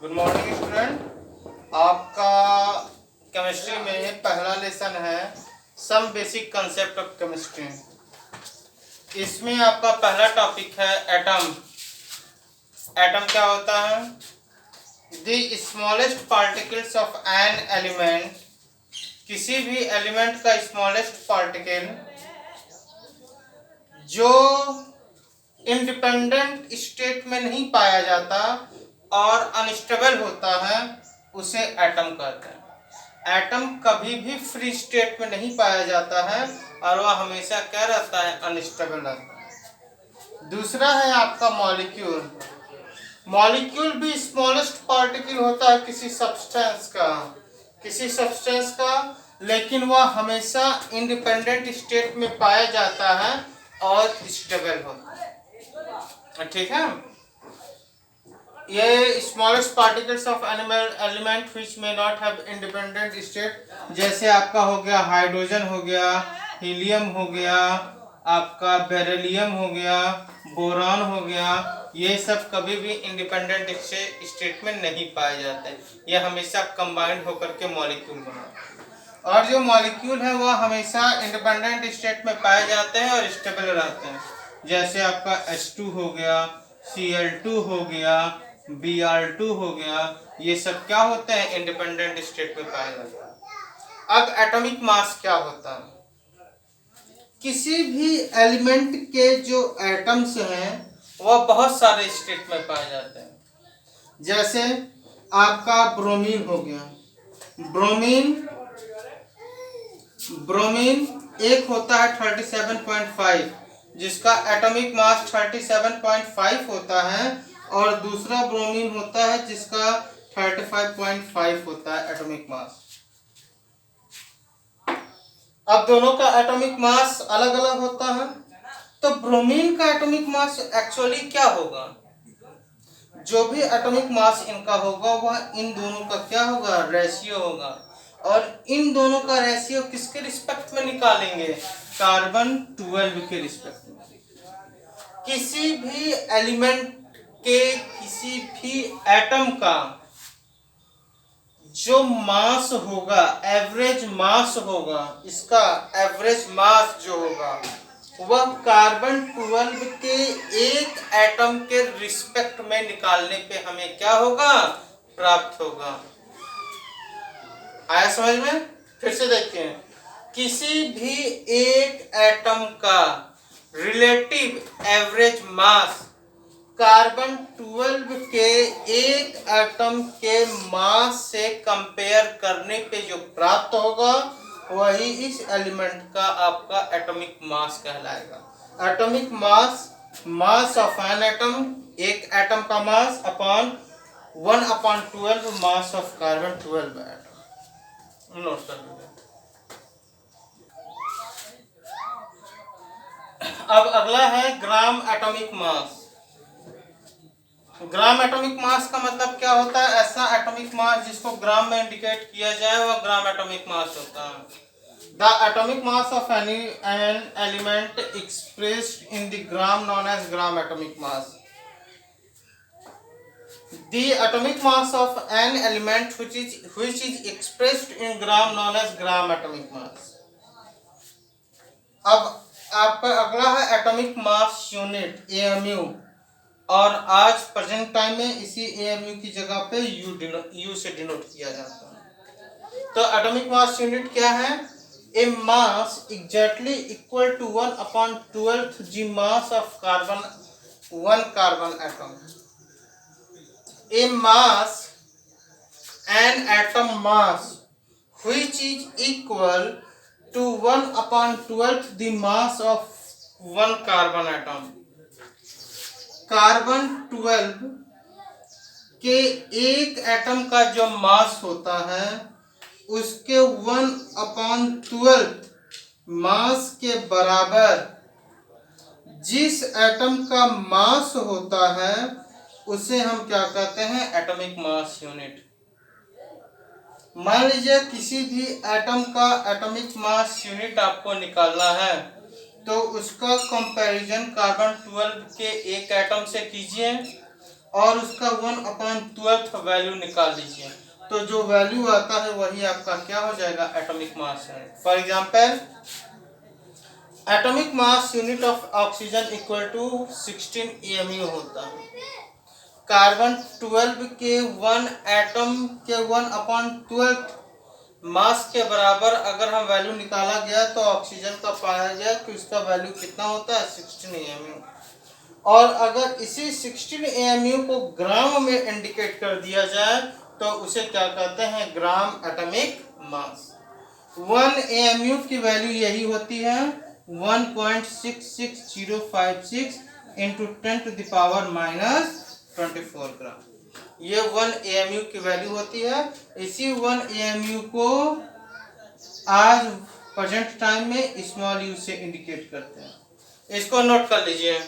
Good morning student. आपका chemistry में पहला लेसन है some basic concept of chemistry. इसमें आपका पहला टॉपिक है एटम। एटम क्या होता है? The smallest particles of an element. किसी भी एलिमेंट का स्मॉलेस्ट पार्टिकल जो इंडिपेंडेंट स्टेट में नहीं पाया जाता और अनस्टेबल होता है उसे एटम कहते हैं। एटम कभी भी फ्री स्टेट में नहीं पाया जाता है और वह हमेशा क्या रहता है? अनस्टेबल रहता है। दूसरा है आपका मॉलिक्यूल। मॉलिक्यूल भी स्मॉलेस्ट पार्टिकल होता है किसी सब्सटेंस का, लेकिन वह हमेशा इंडिपेंडेंट स्टेट में पाया जाता है और स्टेबल होता है। ठीक है। ये smallest particles of element which में नॉट हैव इंडिपेंडेंट स्टेट, जैसे आपका हो गया हाइड्रोजन हो गया, हीलियम हो गया, आपका बेरिलियम हो गया, बोरान हो गया। ये सब कभी भी इंडिपेंडेंट स्टेट में नहीं पाए जाते। ये हमेशा कंबाइंड होकर के मॉलिक्यूल बनाते हैं और जो मॉलिक्यूल है वह हमेशा इंडिपेंडेंट स्टेट में पाए जाते हैं और स्टेबल रहते हैं। जैसे आपका H2 हो गया, Cl2 हो गया, Br2 हो गया, ये सब क्या होते हैं? इंडिपेंडेंट स्टेट में पाए जाते हैं। अब एटॉमिक मास क्या होता है? किसी भी एलिमेंट के जो एटम्स हैं वह बहुत सारे स्टेट में पाए जाते हैं। जैसे आपका ब्रोमीन हो गया। ब्रोमीन एक होता है 37.5, जिसका एटॉमिक मास 37.5 होता है, और दूसरा ब्रोमीन होता है जिसका 35.5 होता है एटॉमिक मास। अब दोनों का एटॉमिक मास अलग अलग होता है, तो ब्रोमीन का एटॉमिक मास एक्चुअली क्या होगा? जो भी एटॉमिक मास इनका होगा वह इन दोनों का क्या होगा? रेशियो होगा। और इन दोनों का रेशियो किसके रिस्पेक्ट में निकालेंगे? कार्बन 12 के रिस्पेक्ट में। किसी भी एलिमेंट के किसी भी एटम का जो मास होगा, एवरेज मास होगा, इसका एवरेज मास जो होगा वह कार्बन 12 के एक एटम के रिस्पेक्ट में निकालने पे हमें क्या होगा? प्राप्त होगा। आया समझ में? फिर से देखते हैं। किसी भी एक एटम का रिलेटिव एवरेज मास कार्बन 12 के एक एटम के मास से कंपेयर करने पे जो प्राप्त होगा वही इस एलिमेंट का आपका एटॉमिक मास कहलाएगा। Atomic mass of an atom, एक एटम का mass upon 1/12 mass of carbon 12 atom. Note कर लीजिए। अब अगला है ग्राम एटॉमिक मास। ग्राम एटॉमिक मास का मतलब क्या होता है? ऐसा एटॉमिक मास जिसको ग्राम में इंडिकेट किया जाए वह ग्राम एटॉमिक मास होता है। The atomic mass of an element expressed in the gram known as gram atomic mass. The atomic mass of an element which is expressed in gram known as gram atomic mass. अब आपका अगला है atomic mass unit AMU, और आज present time में इसी AMU की जगह पे U से डिनोट किया जाता है। तो एटॉमिक मास यूनिट क्या है? A mass exactly equal to 1/12 जी mass of carbon 1 carbon atom. A mass an atom mass which is equal to 1/12 the mass of 1 carbon atom. Carbon 12 के एक एटम का जो मास होता है उसके 1/12 मास के बराबर जिस एटम का मास होता है उसे हम क्या कहते हैं? Atomic mass unit. मान लीजिए किसी भी एटम का एटॉमिक मास यूनिट आपको निकालना है, तो उसका कंपैरिजन कार्बन 12 के एक एटम से कीजिए और उसका 1/12 वैल्यू निकाल लीजिए, तो जो वैल्यू आता है वही आपका क्या हो जाएगा, एटॉमिक मास है। For example atomic mass unit of oxygen equal to 16 AMU होता है। कार्बन 12 के 1 एटम के 1/12 मास के बराबर अगर हम वैल्यू निकाला गया तो ऑक्सीजन का पाया गया कि उसका वैल्यू कितना होता है, 16 AMU। और अगर इसी 16 AMU को ग्राम में इंडिकेट कर दिया जाए तो उसे क्या कहते हैं, ग्राम एटॉमिक मास। 1 AMU की वैल्यू यही होती है 1.66056 इंटू 10⁻⁻24 ग्राम। ये 1 AMU की वैल्यू होती है। इसी 1 AMU को आज प्रेजेंट टाइम में स्मॉल यू से इंडिकेट करते हैं। इसको नोट कर लीजिए।